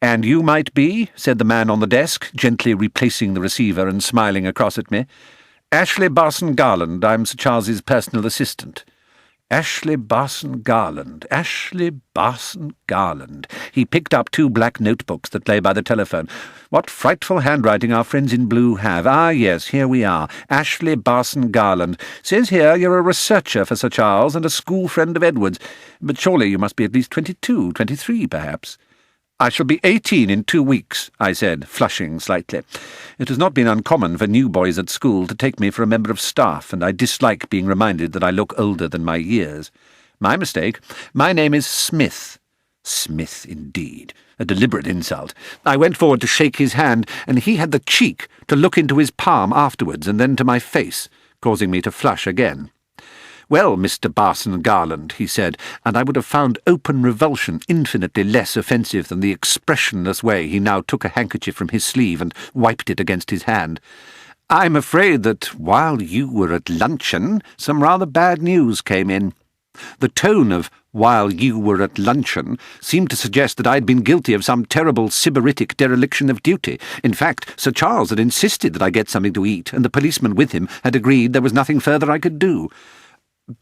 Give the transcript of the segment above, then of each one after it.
"And you might be," said the man on the desk, gently replacing the receiver and smiling across at me. "Ashley Barson Garland. I'm Sir Charles's personal assistant." Ashley Barson Garland. Ashley Barson Garland. He picked up 2 black notebooks that lay by the telephone. What frightful handwriting our friends in blue have. Ah, yes, here we are. Ashley Barson Garland. Says here you're a researcher for Sir Charles and a school friend of Edward's. But surely you must be at least 22, 23, perhaps. "I shall be 18 in 2 weeks," I said, flushing slightly. It has not been uncommon for new boys at school to take me for a member of staff, and I dislike being reminded that I look older than my years. My mistake. My name is Smith. Smith, indeed. A deliberate insult. I went forward to shake his hand, and he had the cheek to look into his palm afterwards and then to my face, causing me to flush again. "Well, Mr. Barson Garland," he said, and I would have found open revulsion infinitely less offensive than the expressionless way he now took a handkerchief from his sleeve and wiped it against his hand. "I'm afraid that while you were at luncheon, some rather bad news came in." The tone of "while you were at luncheon" seemed to suggest that I'd been guilty of some terrible sybaritic dereliction of duty. In fact, Sir Charles had insisted that I get something to eat, and the policeman with him had agreed there was nothing further I could do.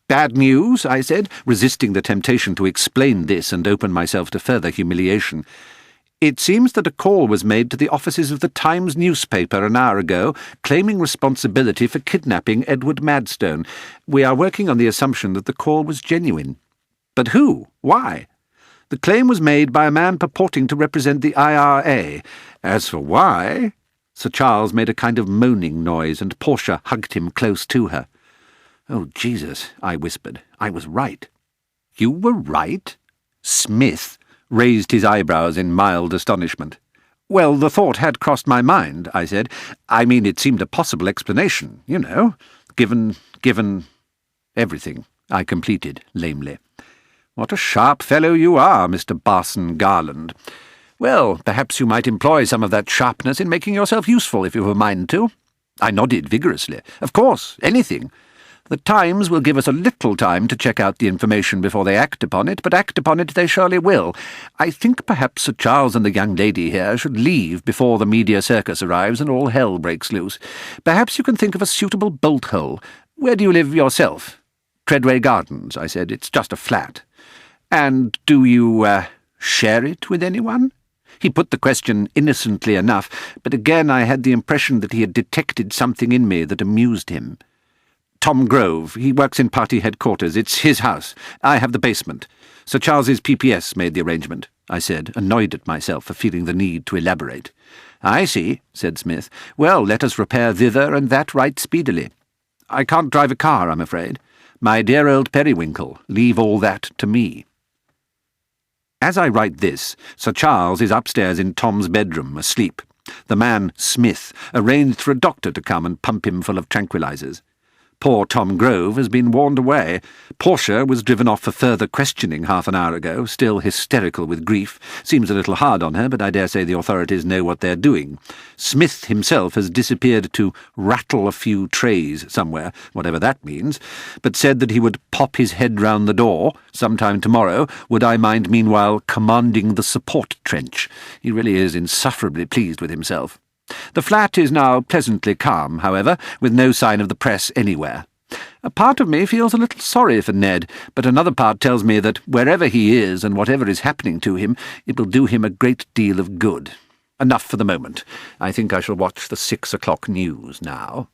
"Bad news?" I said, resisting the temptation to explain this and open myself to further humiliation. "It seems that a call was made to the offices of the Times newspaper an hour ago, claiming responsibility for kidnapping Edward Madstone. We are working on the assumption that the call was genuine." "But who? Why?" "The claim was made by a man purporting to represent the IRA. As for why—" Sir Charles made a kind of moaning noise, and Portia hugged him close to her. "Oh, Jesus," I whispered. "I was right." "You were right?" Smith raised his eyebrows in mild astonishment. "Well, the thought had crossed my mind," I said. "I mean, it seemed a possible explanation, you know, given everything," I completed lamely. "What a sharp fellow you are, Mr. Barson Garland. Well, perhaps you might employ some of that sharpness in making yourself useful, if you've a mind to." I nodded vigorously. "Of course, anything. The Times will give us a little time to check out the information before they act upon it, but act upon it they surely will. I think perhaps Sir Charles and the young lady here should leave before the media circus arrives and all hell breaks loose. Perhaps you can think of a suitable bolt-hole. Where do you live yourself?" "Treadway Gardens," I said. "It's just a flat." "And do you, share it with anyone?" He put the question innocently enough, but again I had the impression that he had detected something in me that amused him. "Tom Grove. He works in party headquarters. It's his house. I have the basement. Sir Charles's PPS made the arrangement," I said, annoyed at myself for feeling the need to elaborate. "I see," said Smith. "Well, let us repair thither and that right speedily. I can't drive a car, I'm afraid. My dear old periwinkle, leave all that to me." As I write this, Sir Charles is upstairs in Tom's bedroom, asleep. The man, Smith, arranged for a doctor to come and pump him full of tranquilizers. Poor Tom Grove has been warned away. Portia was driven off for further questioning half an hour ago, still hysterical with grief. Seems a little hard on her, but I dare say the authorities know what they're doing. Smith himself has disappeared to rattle a few trays somewhere, whatever that means, but said that he would pop his head round the door sometime tomorrow. Would I mind meanwhile commanding the support trench? He really is insufferably pleased with himself. The flat is now pleasantly calm, however, with no sign of the press anywhere. A part of me feels a little sorry for Ned, but another part tells me that wherever he is and whatever is happening to him, it will do him a great deal of good. Enough for the moment. I think I shall watch the 6 o'clock news now.